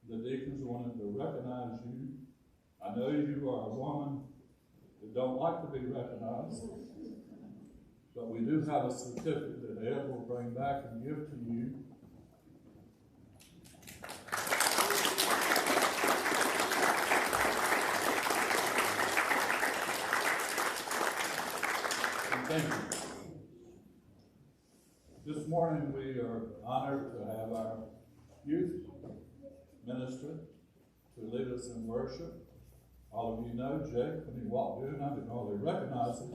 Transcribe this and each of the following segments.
the deacons wanted to recognize you. I know you are a woman that don't like to be recognized, but we do have a certificate that Ed will bring back and give to you. And thank you. This morning we are honored to have our youth minister to lead us in worship. All of you know Jake, when he walked in, I didn't hardly recognize him.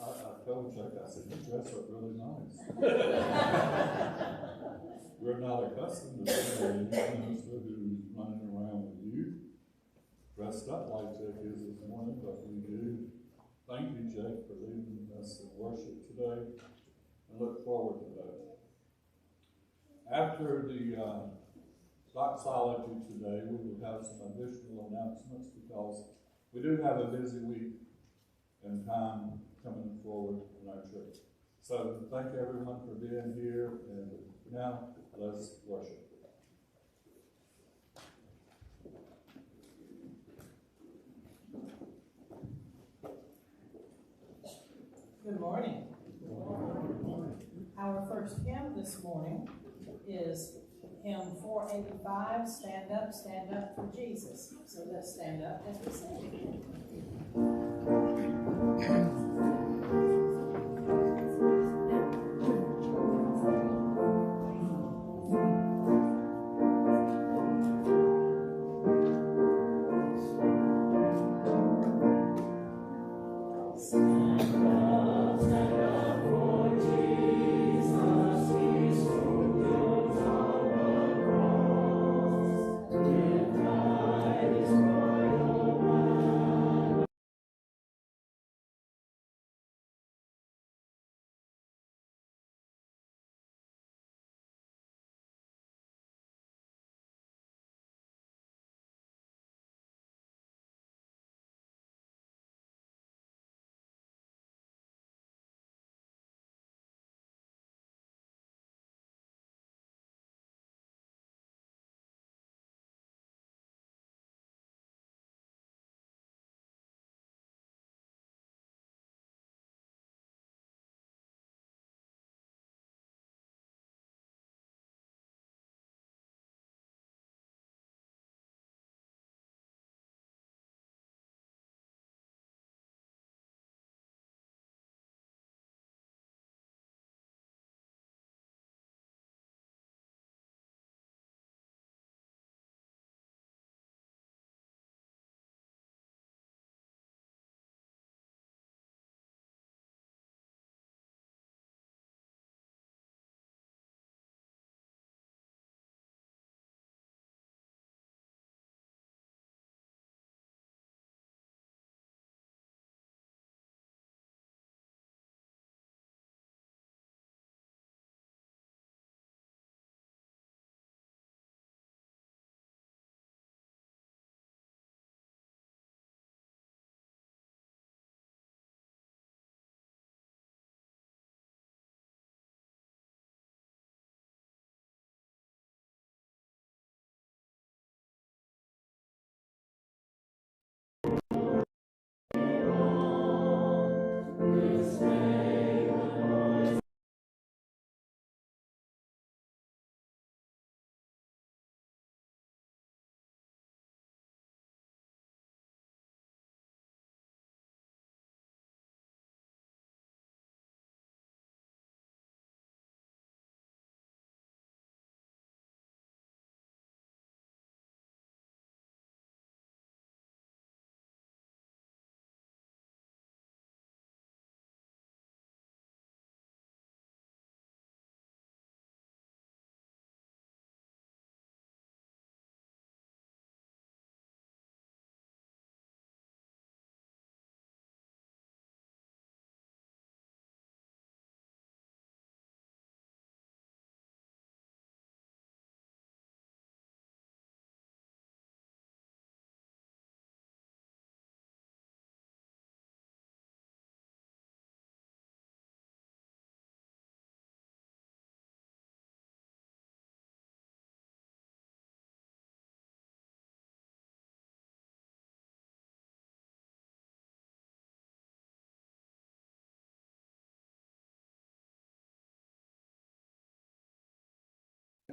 I told Jake, I said, you dress up really nice. We're not accustomed to seeing a youth minister who's running around with you, dressed up like Jake is this morning, but we do. Thank you, Jake, for leading us in worship today, and look forward to that. After the doxology today, we will have some additional announcements because we do have a busy week and time coming forward in our church. So thank everyone for being here, and now let's worship. Good morning. Good morning. Our first hymn this morning is hymn 485, Stand Up for Jesus. So let's stand up as we sing.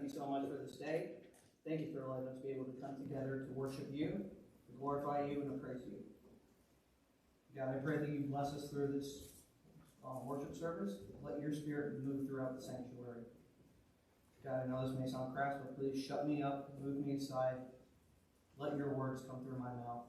you so much for this day. Thank you for letting us be able to come together to worship you, to glorify you, and to praise you. God, I pray that you bless us through this worship service. Let your spirit move throughout the sanctuary. God, I know this may sound crass, but please shut me up, move me aside. Let your words come through my mouth.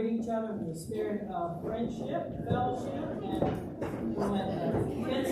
Each other in the spirit of friendship, fellowship, and when kids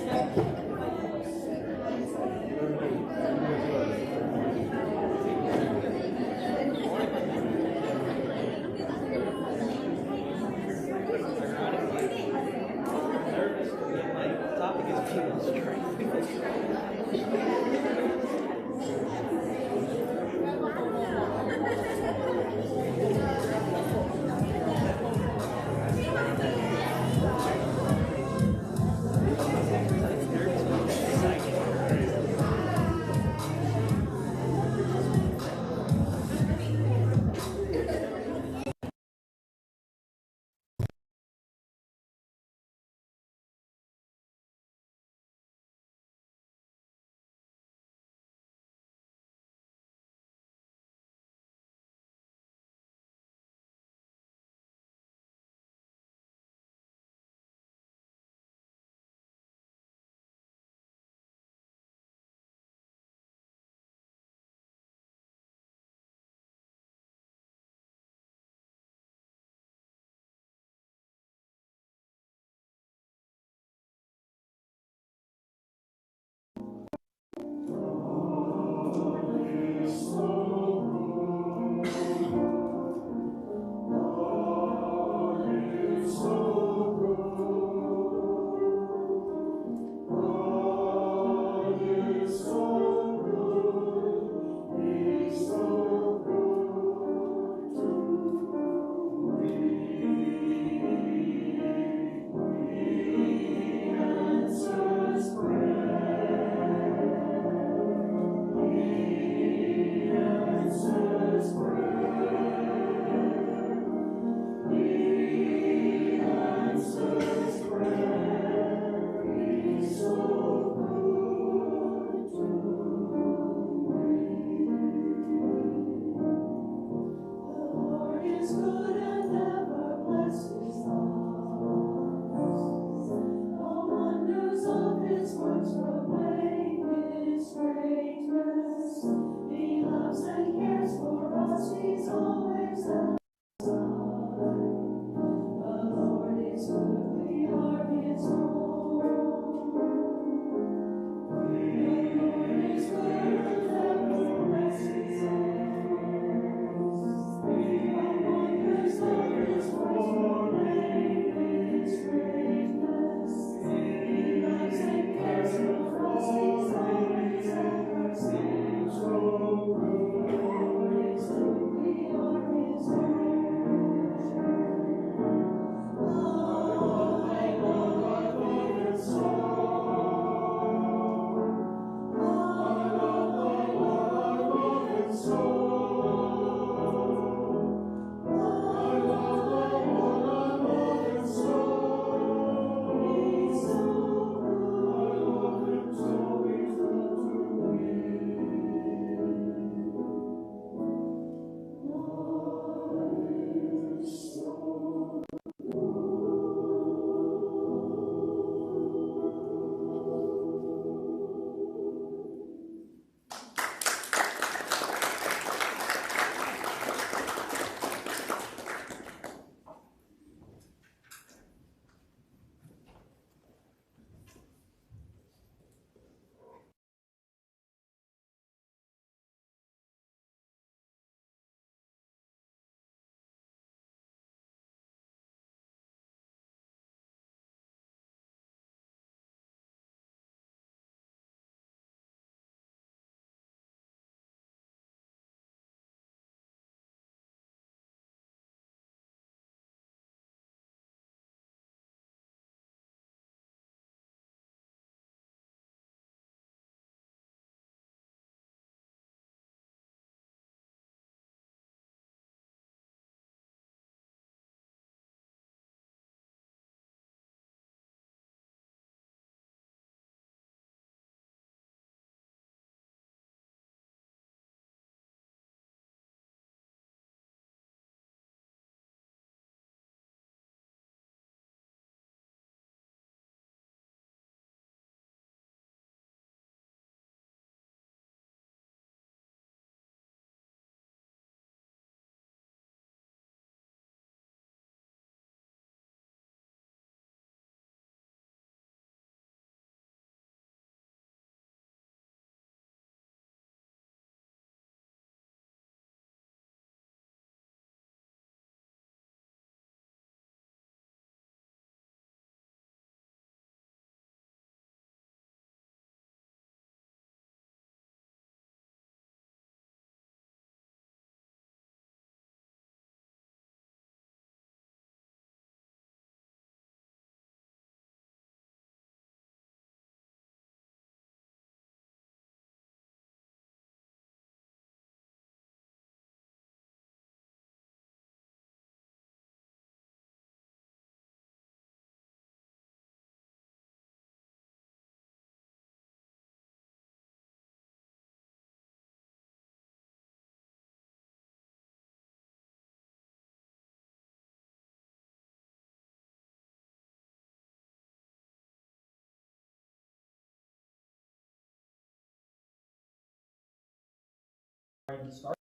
Start.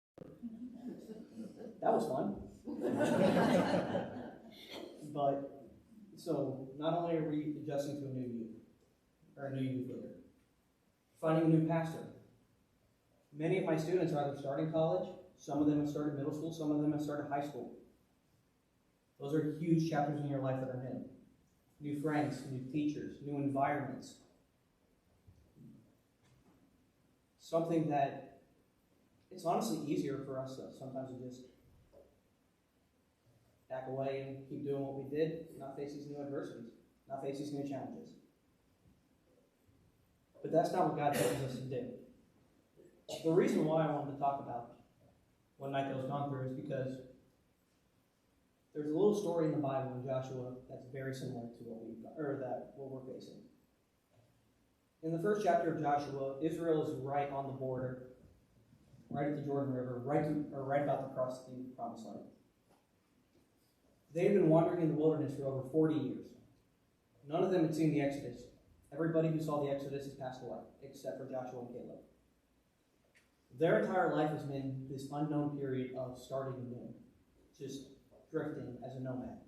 That was fun. But, so, not only are we adjusting to a new youth leader, finding a new pastor, Many of my students are either starting college, some of them have started middle school, some of them have started high school. Those are huge chapters in your life that are new. New friends, new teachers, new environments. Something that it's honestly easier for us sometimes to just back away and keep doing what we did, not face these new adversities, not face these new challenges. But that's not what God tells us to do. The reason why I wanted to talk about what Knightdale's gone through is because there's a little story in the Bible in Joshua that's very similar to what we're facing. In the first chapter of Joshua, Israel is right on the border, right at the Jordan River, right about to cross the Promised Land. They had been wandering in the wilderness for over 40 years. None of them had seen the Exodus. Everybody who saw the Exodus has passed away, except for Joshua and Caleb. Their entire life has been this unknown period of starting anew, just drifting as a nomad.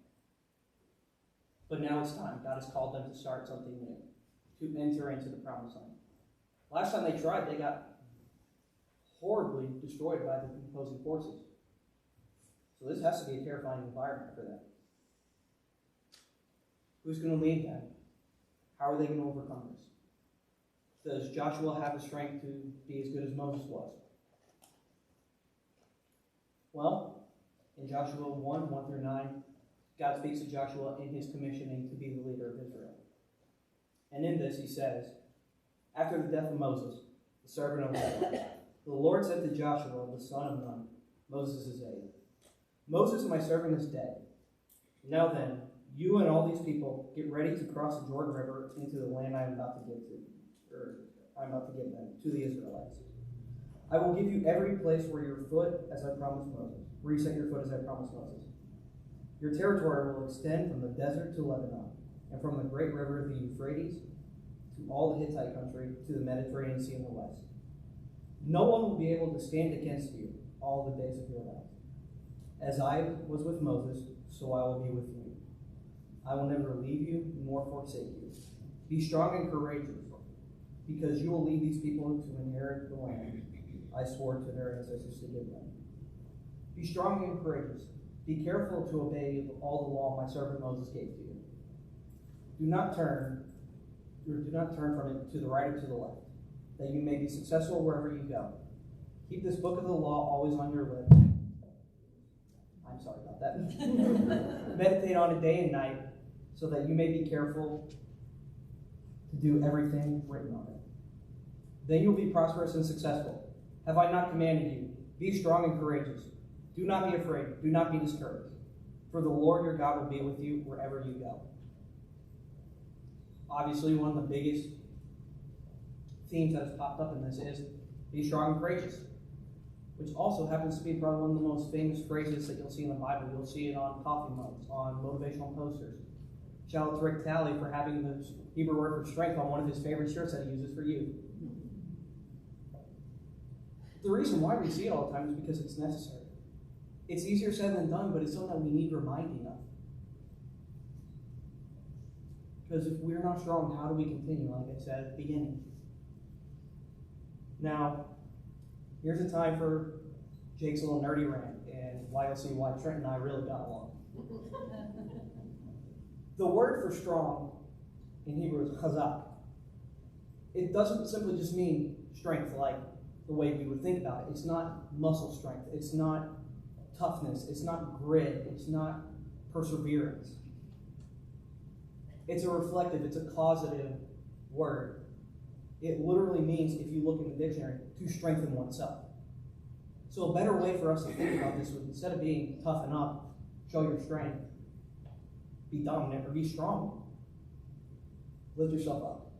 But now it's time. God has called them to start something new, to enter into the Promised Land. Last time they tried, they got horribly destroyed by the opposing forces. So this has to be a terrifying environment for them. Who's going to lead them? How are they going to overcome this? Does Joshua have the strength to be as good as Moses was? Well, in Joshua 1 through 9, God speaks to Joshua in his commissioning to be the leader of Israel. And in this he says, after the death of Moses, the servant of God, the Lord said to Joshua, the son of Nun, Moses' aide, Moses, my servant, is dead. Now then, you and all these people get ready to cross the Jordan River into the land I'm about to give them, to the Israelites. I will give you every place where your foot, as I promised Moses, where you set your foot as I promised Moses. Your territory will extend from the desert to Lebanon, and from the great river, the Euphrates, to all the Hittite country, to the Mediterranean Sea in the west. No one will be able to stand against you all the days of your life. As I was with Moses, so I will be with you. I will never leave you nor forsake you. Be strong and courageous, because you will lead these people to inherit the land I swore to their ancestors to give them. Be strong and courageous. Be careful to obey all the law my servant Moses gave to you. Do not turn from it to the right or to the left, that you may be successful wherever you go. Keep this book of the law always on your lips. I'm sorry about that. Meditate on it day and night, so that you may be careful to do everything written on it. Then you will be prosperous and successful. Have I not commanded you? Be strong and courageous. Do not be afraid. Do not be discouraged. For the Lord your God will be with you wherever you go. Obviously, one of the biggest themes that has popped up in this is be strong and courageous, which also happens to be probably one of the most famous phrases that you'll see in the Bible. You'll see it on coffee mugs, on motivational posters. Shout out to Rick Talley for having the Hebrew word for strength on one of his favorite shirts that he uses for you. The reason why we see it all the time is because it's necessary. It's easier said than done, but it's something that we need reminding of. Because if we're not strong, how do we continue, like I said at the beginning? Now, here's a time for Jake's little nerdy rant, and why you'll see why Trent and I really got along. The word for strong in Hebrew is chazak. It doesn't simply just mean strength like the way we would think about it. It's not muscle strength. It's not toughness. It's not grit. It's not perseverance. It's a reflective, it's a causative word. It literally means, if you look in the dictionary, to strengthen oneself. So a better way for us to think about this would, instead of being toughen up, show your strength, be dominant, or be strong, lift yourself up.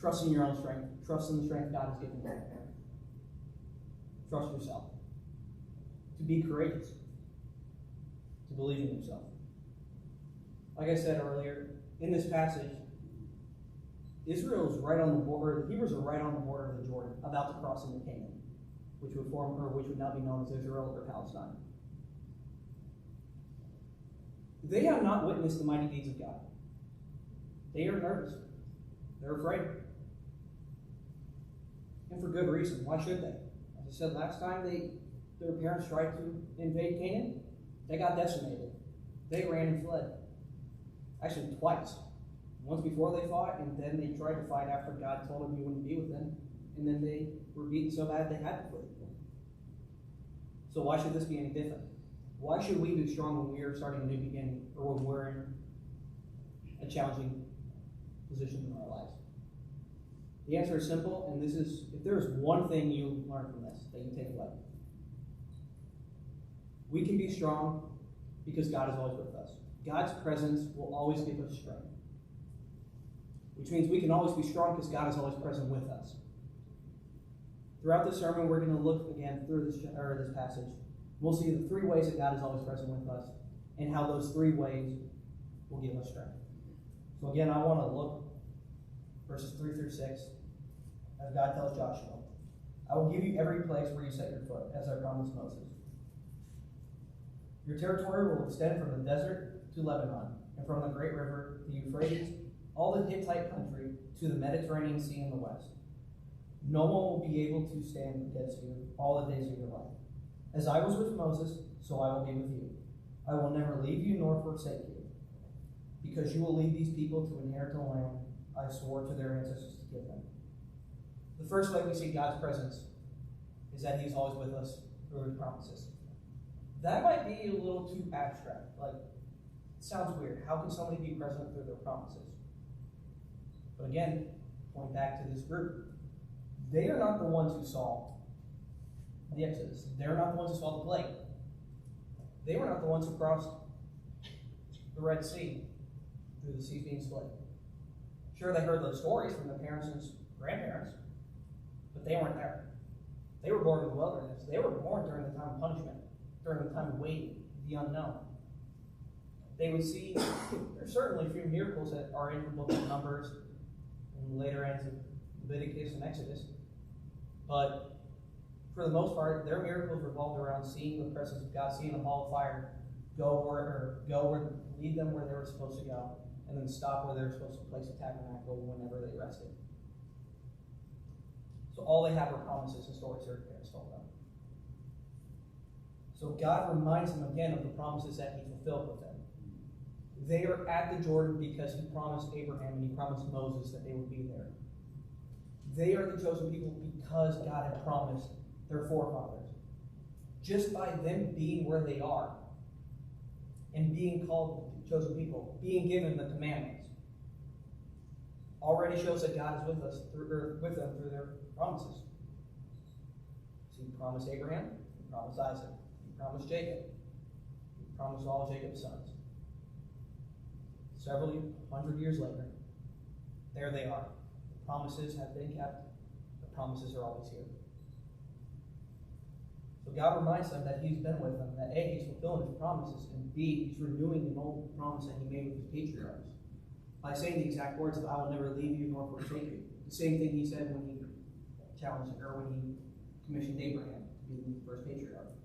Trust in your own strength. Trust in the strength God has given you. Trust yourself. To be courageous. To believe in yourself. Like I said earlier, in this passage, Israel is right on the border, the Hebrews are right on the border of the Jordan, about to cross into Canaan, which would now be known as Israel or Palestine. They have not witnessed the mighty deeds of God. They are nervous. They're afraid. And for good reason. Why should they? As I said last time, their parents tried to invade Canaan. They got decimated. They ran and fled. Actually, twice. Once before they fought, and then they tried to fight after God told them he wouldn't be with them. And then they were beaten so bad they had to flee. So why should this be any different? Why should we be strong when we are starting a new beginning, or when we're in a challenging position in our lives? The answer is simple, and this is, if there is one thing you learn from this, that you take away. We can be strong because God is always with us. God's presence will always give us strength. Which means we can always be strong because God is always present with us. Throughout this sermon, we're going to look again through this passage. We'll see the 3 ways that God is always present with us, and how those 3 ways will give us strength. So again, I want to look verses 3 through 6, as God tells Joshua, I will give you every place where you set your foot, as I promised Moses. Your territory will extend from the desert to Lebanon, and from the great river, the Euphrates, all the Hittite country, to the Mediterranean Sea in the west. No one will be able to stand against you all the days of your life. As I was with Moses, so I will be with you. I will never leave you nor forsake you, because you will lead these people to inherit the land I swore to their ancestors to give them. The first way we see God's presence is that he's always with us through his promises. That might be a little too abstract. Like, it sounds weird. How can somebody be present through their promises? But again, point back to this group. They are not the ones who saw the Exodus. They're not the ones who saw the plague. They were not the ones who crossed the Red Sea through the sea being split. Sure, they heard those stories from their parents and grandparents, but they weren't there. They were born in the wilderness. They were born during the time of punishment, during the time of waiting, the unknown. They would see, there's certainly a few miracles that are in the book of Numbers and later ends of Leviticus and Exodus, but for the most part, their miracles revolved around seeing the presence of God, seeing a ball of fire lead them where they were supposed to go, and then stop where they were supposed to place a tabernacle whenever they rested. So all they have are promises and stories their parents told them. So God reminds them again of the promises that he fulfilled with them. They are at the Jordan because he promised Abraham and he promised Moses that they would be there. They are the chosen people because God had promised their forefathers. Just by them being where they are and being called chosen people, being given the commandments, already shows that God is with us with them through their promises. So he promised Abraham, he promised Isaac, he promised Jacob, he promised all Jacob's sons. Several hundred years later, there they are. The promises have been kept. The promises are always here. So God reminds them that he's been with them, that A, he's fulfilling his promises, and B, he's renewing an old promise that he made with his patriarchs by saying the exact words of, I will never leave you nor forsake you. The same thing he said when he challenged, or when he commissioned Abraham to be the first patriarch.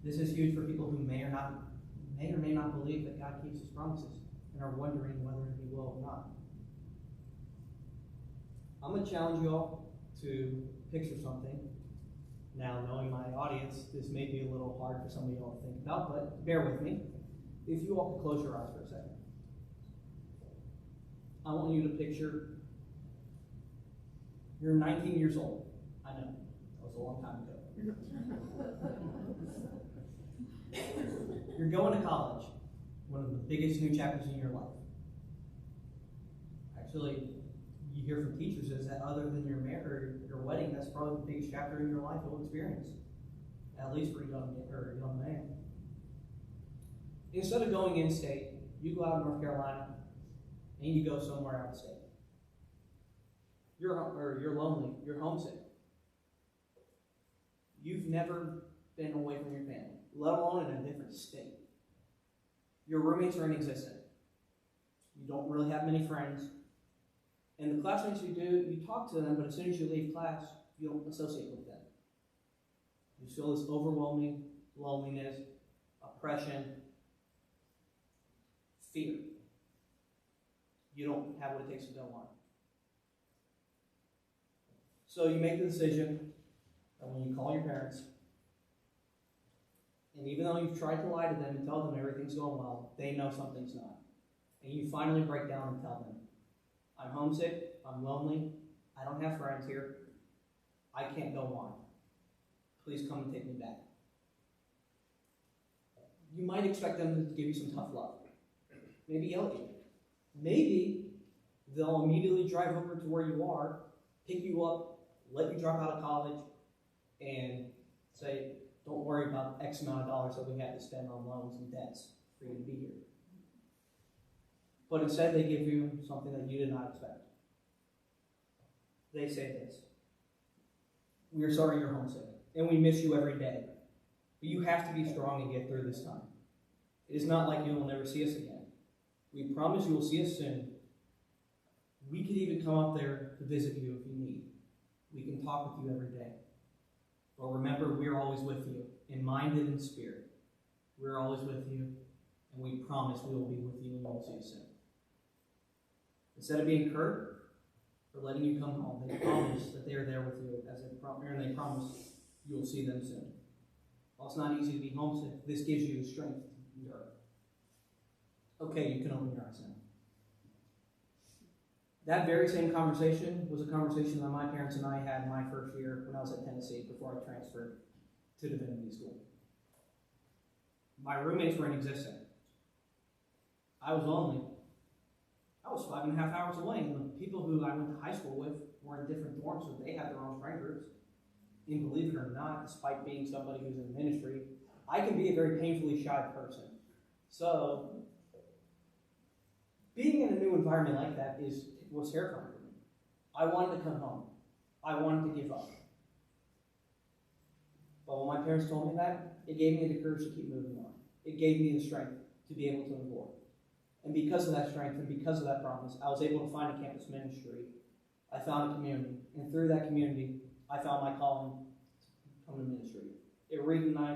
This is huge for people who may or may not believe that God keeps his promises and are wondering whether he will or not. I'm going to challenge you all to picture something. Now, knowing my audience, this may be a little hard for some of you all to think about, but bear with me. If you all could close your eyes for a second. I want you to picture you're 19 years old. I know, that was a long time ago. You're going to college, one of the biggest new chapters in your life. Actually, you hear from teachers is that other than your wedding, that's probably the biggest chapter in your life you'll experience, at least for a young man. Instead of going in-state, you go out to North Carolina, and you go somewhere out of state. You're lonely. You're homesick. You've never been away from your family, let alone in a different state. Your roommates are inexistent. You don't really have many friends. And the classmates you do, you talk to them, but as soon as you leave class, you don't associate with them. You feel this overwhelming loneliness, oppression, fear. You don't have what it takes to go on. So you make the decision that when you call your parents, and even though you've tried to lie to them and tell them everything's going well, they know something's not. And you finally break down and tell them, I'm homesick, I'm lonely, I don't have friends here, I can't go on. Please come and take me back. You might expect them to give you some tough love. Maybe yell at you. Maybe they'll immediately drive over to where you are, pick you up, let you drop out of college, and say, don't worry about X amount of dollars that we had to spend on loans and debts for you to be here. But instead, they give you something that you did not expect. They say this: we are sorry you're homesick, and we miss you every day. But you have to be strong and get through this time. It is not like you will never see us again. We promise you will see us soon. We could even come up there to visit you if you need. We can talk with you every day. But remember, we are always with you, in mind and in spirit. We're always with you, and we promise we will be with you and we'll see you soon. Instead of being curt or letting you come home, they promise that they are there with you, and they promise you will see them soon. While it's not easy to be homesick, this gives you the strength to endure. Okay, you can open your eyes now. That very same conversation was a conversation that my parents and I had my first year when I was at Tennessee before I transferred to divinity school. My roommates were inexistent. I was lonely. I was 5.5 hours away, and the people who I went to high school with were in different dorms, so they had their own friend groups. And believe it or not, despite being somebody who's in ministry, I can be a very painfully shy person. So, being in a new environment like that was terrifying for me. I wanted to come home. I wanted to give up. But when my parents told me that, it gave me the courage to keep moving on. It gave me the strength to be able to endure. And because of that strength and because of that promise, I was able to find a campus ministry. I found a community. And through that community, I found my calling to come to ministry. It relit my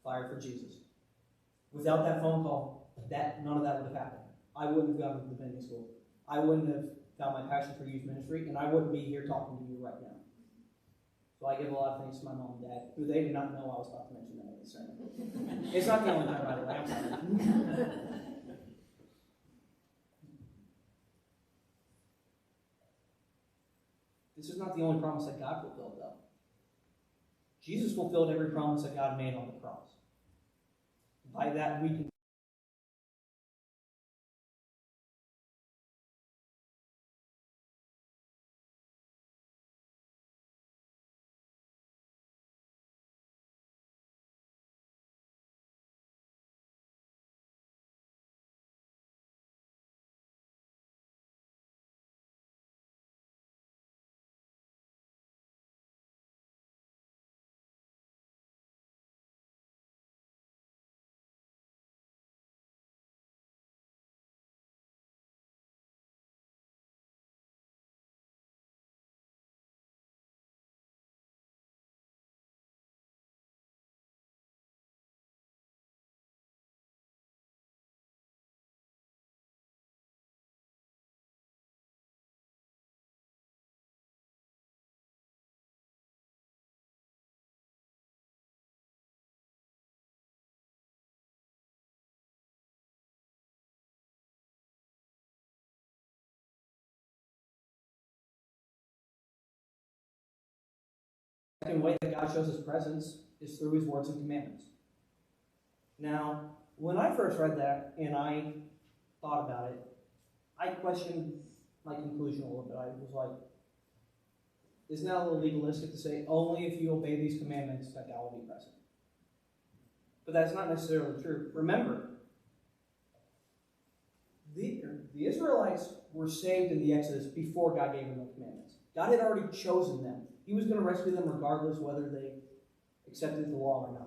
fire for Jesus. Without that phone call, none of that would have happened. I wouldn't have gone to the divinity school. I wouldn't have found my passion for youth ministry, and I wouldn't be here talking to you right now. So I give a lot of thanks to my mom and dad, who they did not know I was about to mention that in the sermon. It's not the only time, by the way. I'm sorry. This is not the only promise that God fulfilled, though. Jesus fulfilled every promise that God made on the cross. By that, we can the second way that God shows his presence is through his words and commandments. Now, when I first read that and I thought about it, I questioned my conclusion a little bit. I was like, isn't that a little legalistic to say only if you obey these commandments that God will be present? But that's not necessarily true. Remember, the Israelites were saved in the Exodus before God gave them the commandments. God had already chosen them. He was going to rescue them regardless whether they accepted the law or not.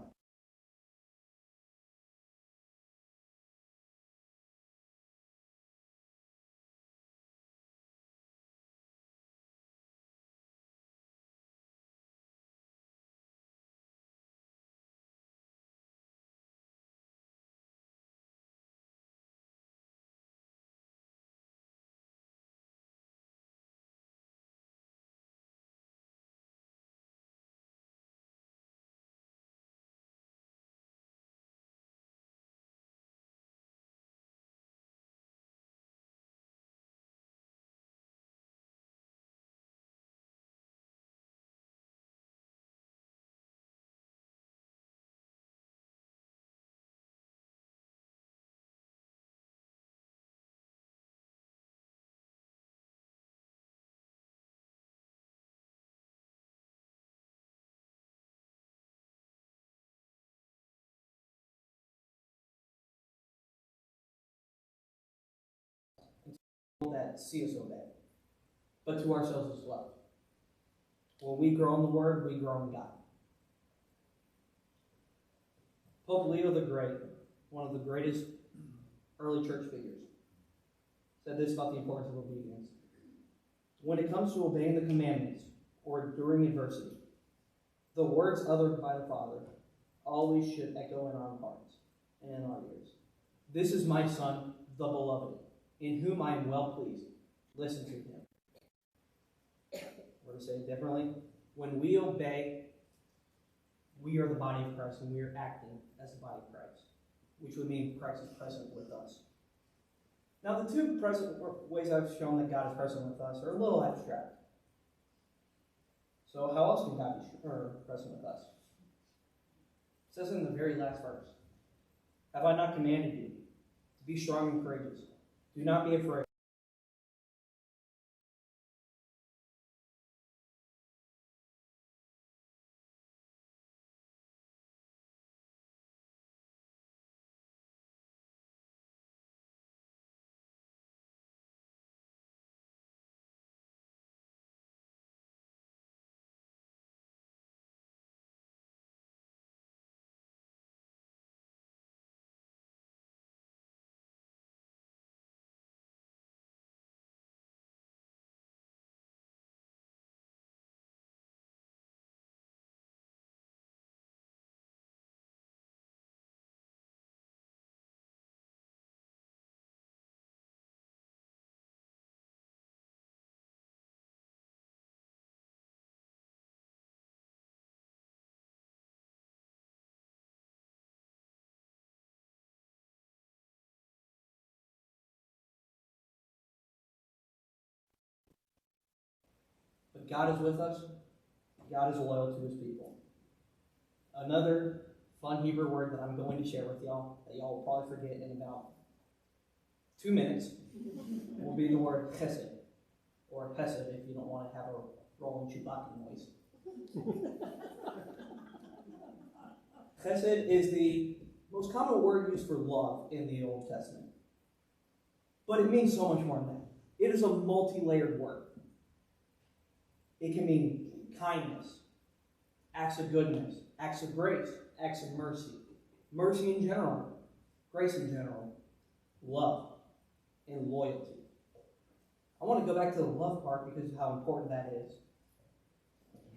that see us obey, but to ourselves as well. When we grow in the Word, we grow in God. Pope Leo the Great, one of the greatest early church figures, said this about the importance of obedience. When it comes to obeying the commandments or during adversity, the words uttered by the Father always should echo in our hearts and in our ears. This is my Son, the Beloved, in whom I am well pleased. Listen to him. Or to say it differently, when we obey, we are the body of Christ, and we are acting as the body of Christ, which would mean Christ is present with us. Now, the two ways I've shown that God is present with us are a little abstract. So how else can God be present with us? It says in the very last verse, have I not commanded you to be strong and courageous? Do not be afraid. But God is with us. God is loyal to his people. Another fun Hebrew word that I'm going to share with y'all, that y'all will probably forget in about 2 minutes, will be the word chesed, or hesed if you don't want to have a rolling Chewbacca noise. Chesed is the most common word used for love in the Old Testament. But it means so much more than that. It is a multi-layered word. It can mean kindness, acts of goodness, acts of grace, acts of mercy, mercy in general, grace in general, love, and loyalty. I want to go back to the love part because of how important that is.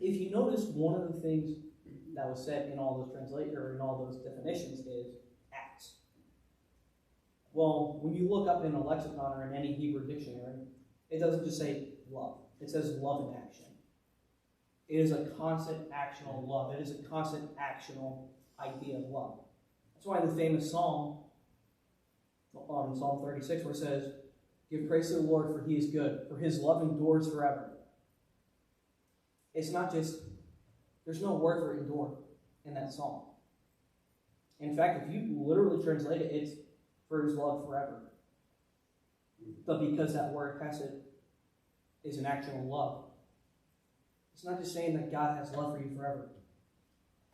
If you notice, one of the things that was said in all those in all those definitions is acts. Well, when you look up in a lexicon or in any Hebrew dictionary, it doesn't just say love. It says love in action. It is a constant actional love. It is a constant actional idea of love. That's why the famous psalm, on Psalm 36, where it says, give praise to the Lord, for he is good, for his love endures forever. It's not just, there's no word for endure in that psalm. In fact, if you literally translate it, it's for his love forever. But because that word hesed is an actual love, it's not just saying that God has love for you forever.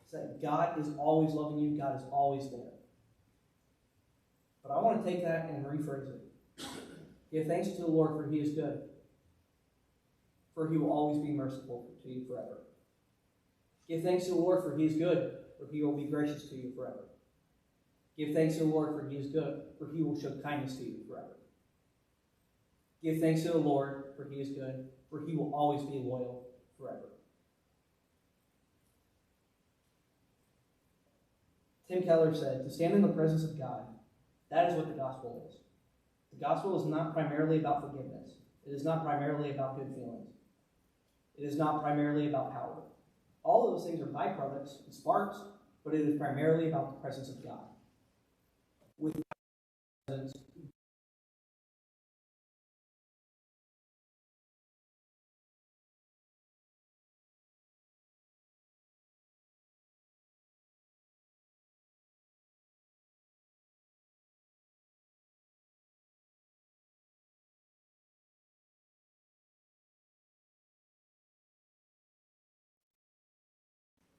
It's that God is always loving you. God is always there. But I want to take that and rephrase it. Give thanks to the Lord, for he is good. For he will always be merciful to you forever. Give thanks to the Lord, for he is good. For he will be gracious to you forever. Give thanks to the Lord, for he is good. For he will show kindness to you forever. Give thanks to the Lord, for he is good. For he will always be loyal forever. Tim Keller said, to stand in the presence of God, that is what the gospel is. The gospel is not primarily about forgiveness. It is not primarily about good feelings. It is not primarily about power. All of those things are byproducts and sparks, but it is primarily about the presence of God. With presence,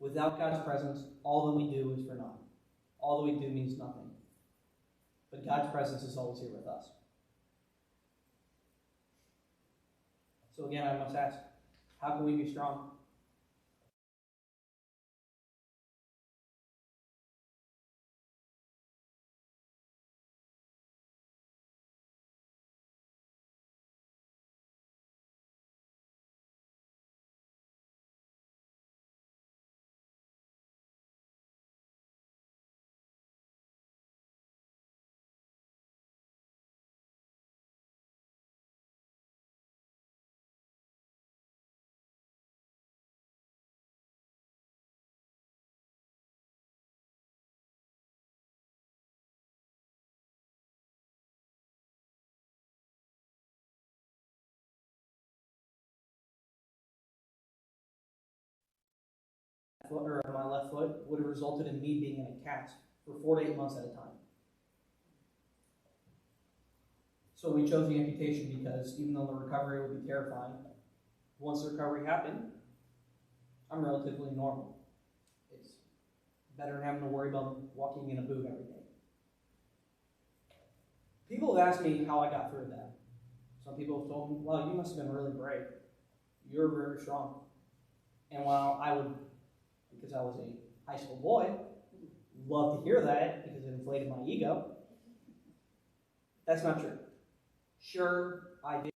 without God's presence, all that we do is for naught. All that we do means nothing. But God's presence is always here with us. So again, I must ask, how can we be strong? Foot, or my left foot, would have resulted in me being in a cast for 4 to 8 months at a time. So we chose the amputation because even though the recovery would be terrifying, once the recovery happened, I'm relatively normal. It's better than having to worry about walking in a boot every day. People have asked me how I got through that. Some people have told me, well, you must have been really brave. You're very strong. And while I would, because I was a high school boy, love to hear that because it inflated my ego, that's not true. Sure, I did.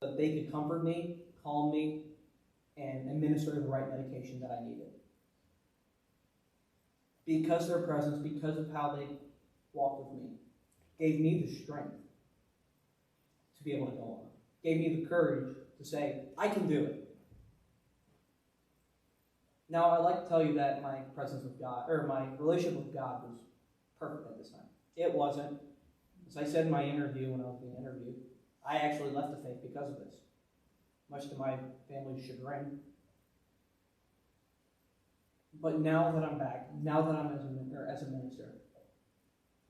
That they could comfort me, calm me, and administer the right medication that I needed. Because their presence, because of how they walked with me, gave me the strength to be able to go on. Gave me the courage to say, I can do it. Now, I'd like to tell you that my presence with God, or my relationship with God was perfect at this time. It wasn't. As I said in my interview when I was being interviewed, I actually left the faith because of this, much to my family's chagrin. But now that I'm back, now that I'm as a minister,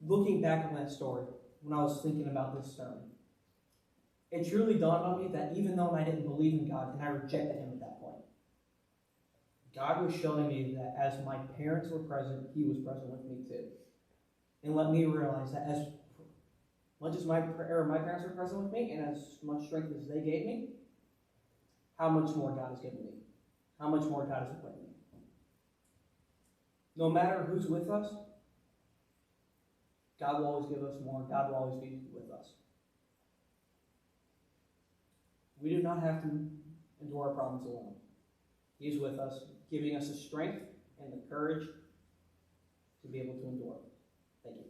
looking back on that story, when I was thinking about this sermon, it truly dawned on me that even though I didn't believe in God and I rejected Him at that point, God was showing me that as my parents were present, He was present with me too. And let me realize that as much as my parents were present with me and as much strength as they gave me, how much more God has given me. How much more God has equipped me. No matter who's with us, God will always give us more. God will always be with us. We do not have to endure our problems alone. He's with us, giving us the strength and the courage to be able to endure. Thank you.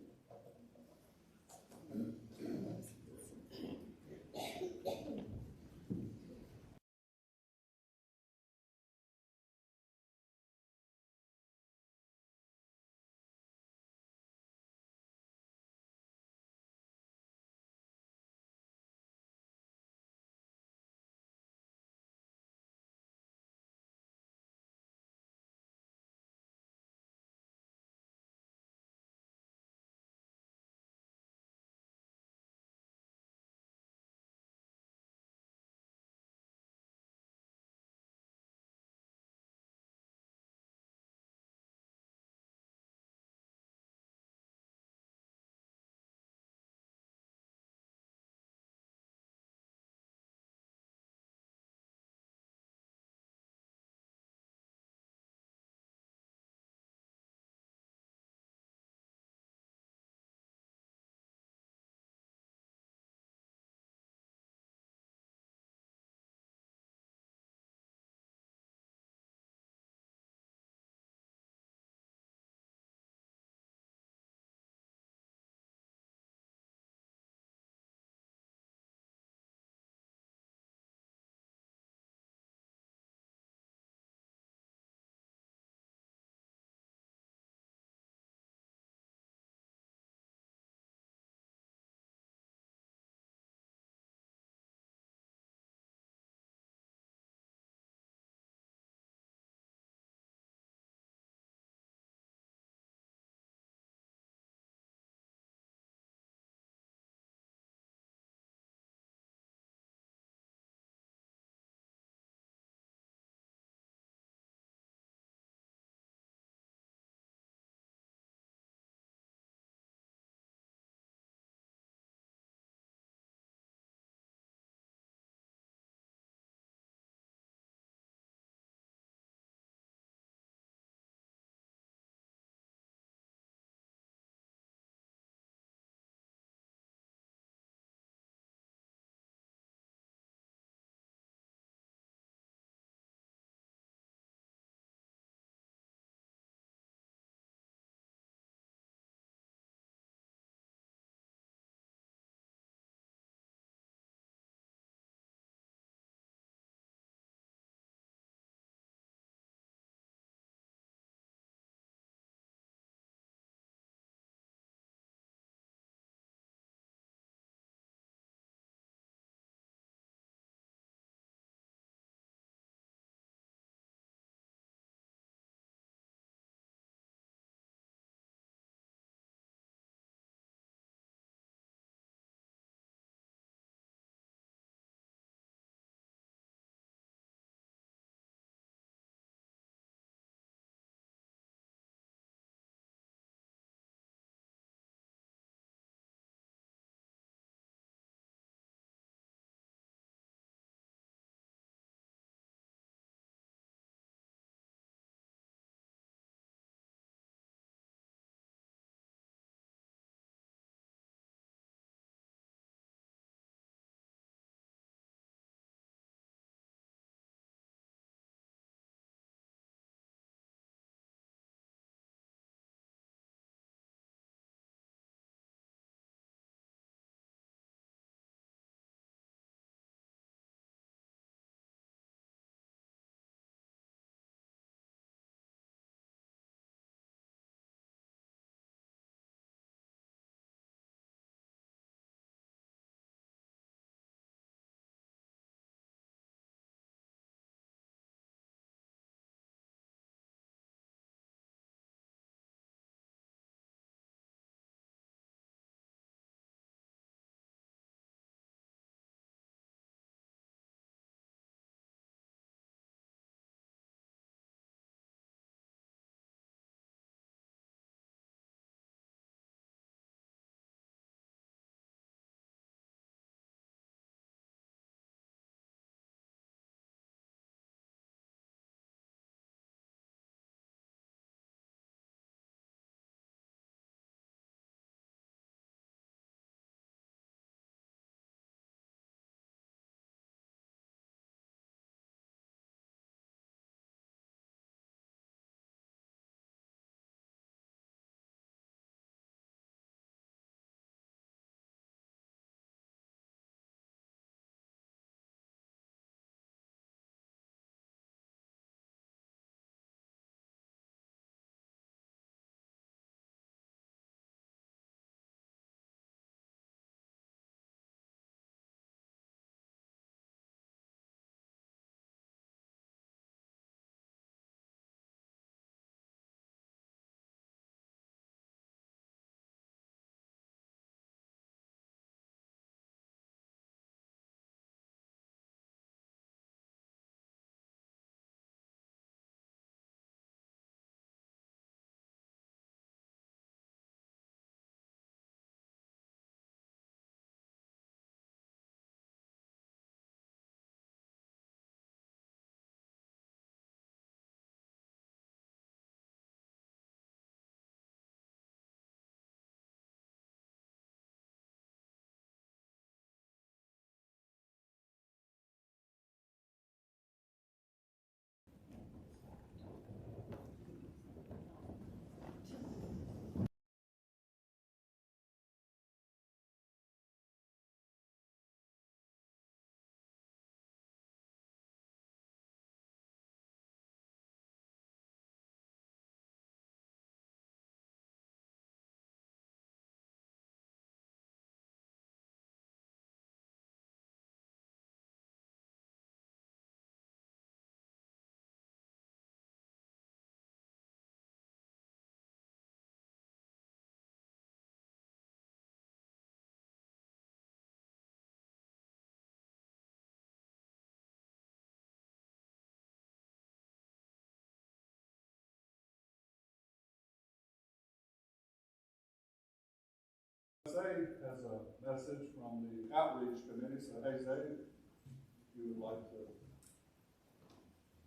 Zay has a message from the outreach committee, so hey Zay, if you would like to.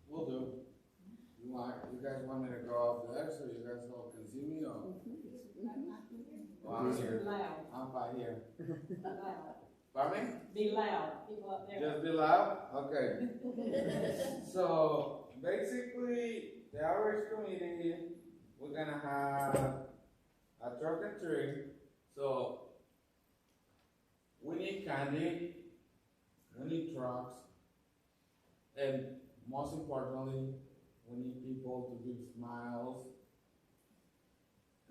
Will do. You guys want me to go up there so you guys all can see me or? Well, I'm Be here. loud. I'm right here. Loud. Pardon me? Be loud. People up there. Just be loud? Okay. So basically, the outreach committee, we're gonna have a truck and tree. So we need candy, we need trucks, and most importantly, we need people to give smiles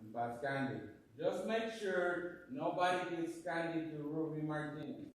and pass candy. Just make sure nobody gives candy to Ruby Martinez.